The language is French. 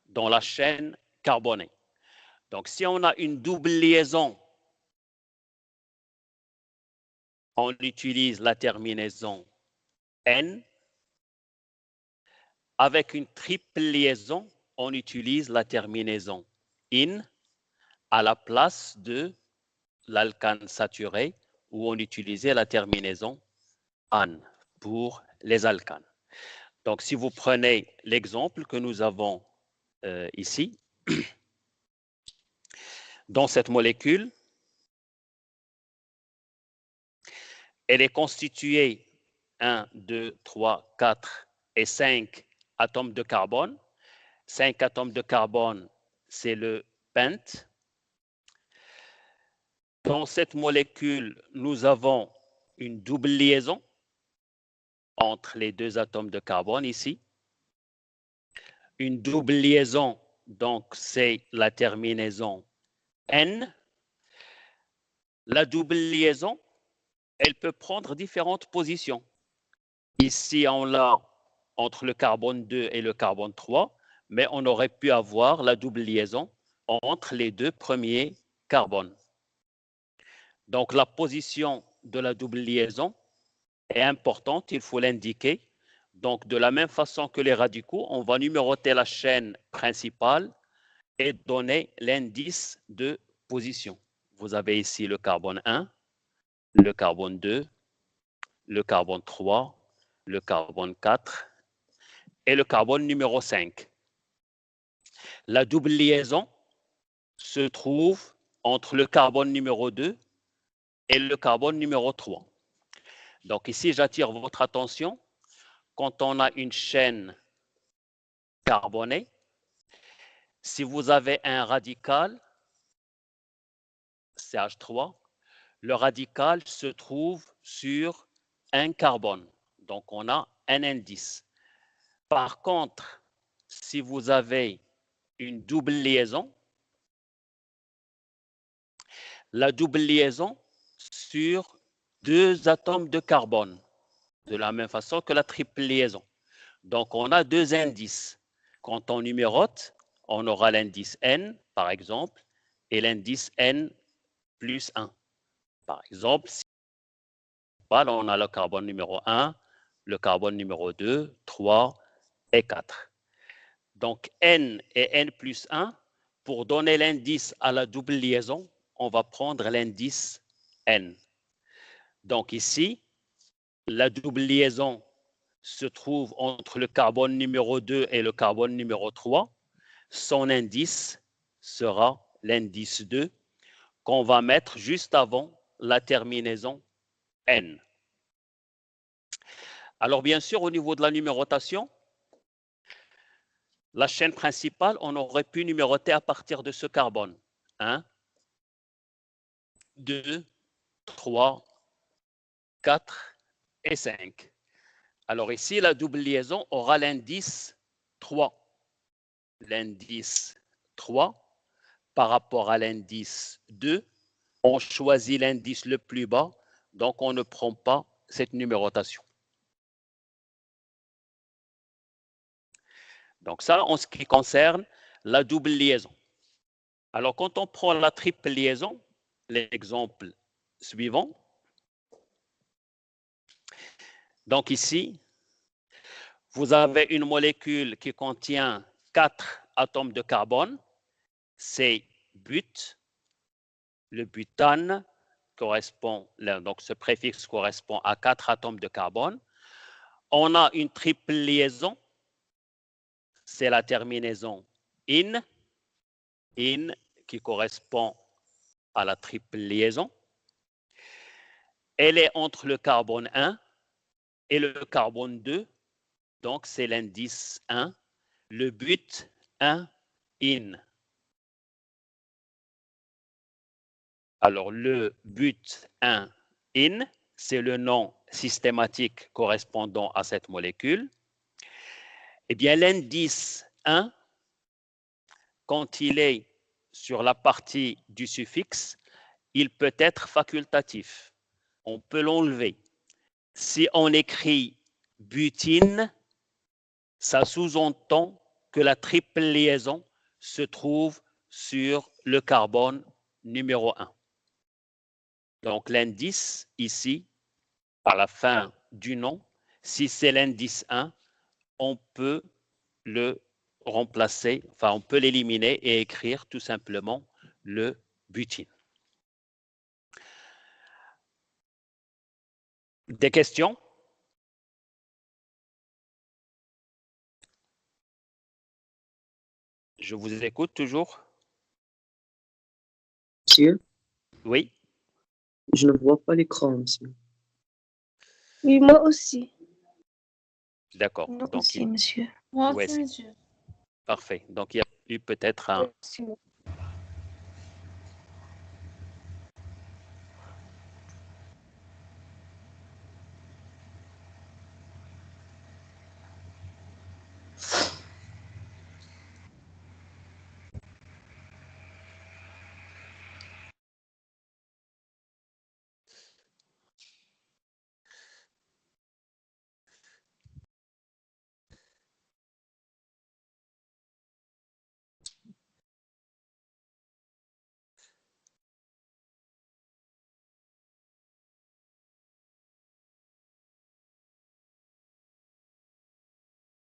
dans la chaîne carbonée. Donc, si on a une double liaison, on utilise la terminaison N. Avec une triple liaison, on utilise la terminaison IN à la place de l'alcane saturé où on utilisait la terminaison AN pour les alcanes. Donc, si vous prenez l'exemple que nous avons ici, dans cette molécule, elle est constituée 1, 2, 3, 4 et 5 atomes de carbone. 5 atomes de carbone, c'est le pente. Dans cette molécule, nous avons une double liaison entre les deux atomes de carbone ici. Une double liaison, donc c'est la terminaison N. La double liaison, elle peut prendre différentes positions. Ici, on l'a entre le carbone 2 et le carbone 3, mais on aurait pu avoir la double liaison entre les deux premiers carbones. Donc, la position de la double liaison est importante, il faut l'indiquer. Donc, de la même façon que les radicaux, on va numéroter la chaîne principale et donner l'indice de position. Vous avez ici le carbone 1, le carbone 2, le carbone 3, le carbone 4 et le carbone numéro 5. La double liaison se trouve entre le carbone numéro 2 et le carbone numéro 3. Donc ici, j'attire votre attention. Quand on a une chaîne carbonée, si vous avez un radical, CH3, le radical se trouve sur un carbone. Donc, on a un indice. Par contre, si vous avez une double liaison, la double liaison sur deux atomes de carbone, de la même façon que la triple liaison. Donc, on a deux indices. Quand on numérote, on aura l'indice N, par exemple, et l'indice N plus 1. Par exemple, si on a le carbone numéro 1, le carbone numéro 2, 3 et 4. Donc, N et N plus 1, pour donner l'indice à la double liaison, on va prendre l'indice N. Donc ici, la double liaison se trouve entre le carbone numéro 2 et le carbone numéro 3. Son indice sera l'indice 2 qu'on va mettre juste avant la terminaison N. Alors bien sûr, au niveau de la numérotation, la chaîne principale, on aurait pu numéroter à partir de ce carbone. 1, 2, 3, 4 et 5. Alors ici, la double liaison aura l'indice 3. L'indice 3 par rapport à l'indice 2, on choisit l'indice le plus bas, donc on ne prend pas cette numérotation. Donc ça, en ce qui concerne la double liaison. Alors quand on prend la triple liaison, l'exemple suivant, donc ici, vous avez une molécule qui contient 4 atomes de carbone, c'est but. Le butane correspond, donc ce préfixe correspond à 4 atomes de carbone. On a une triple liaison, c'est la terminaison in qui correspond à la triple liaison. Elle est entre le carbone 1 et le carbone 2, donc c'est l'indice 1, le but 1 in. Alors le but 1 in, c'est le nom systématique correspondant à cette molécule. Eh bien, l'indice 1, quand il est sur la partie du suffixe, il peut être facultatif. On peut l'enlever. Si on écrit butine, ça sous-entend que la triple liaison se trouve sur le carbone numéro 1. Donc, l'indice ici, à la fin du nom, si c'est l'indice 1, on peut le remplacer, enfin, on peut l'éliminer et écrire tout simplement le butyle. Des questions? Je vous écoute toujours. Monsieur, Oui, je ne vois pas l'écran, monsieur. Oui, moi aussi. d'accord. Moi Donc, aussi, monsieur. Moi Ouais, aussi, monsieur. parfait. Donc, il y a eu peut-être un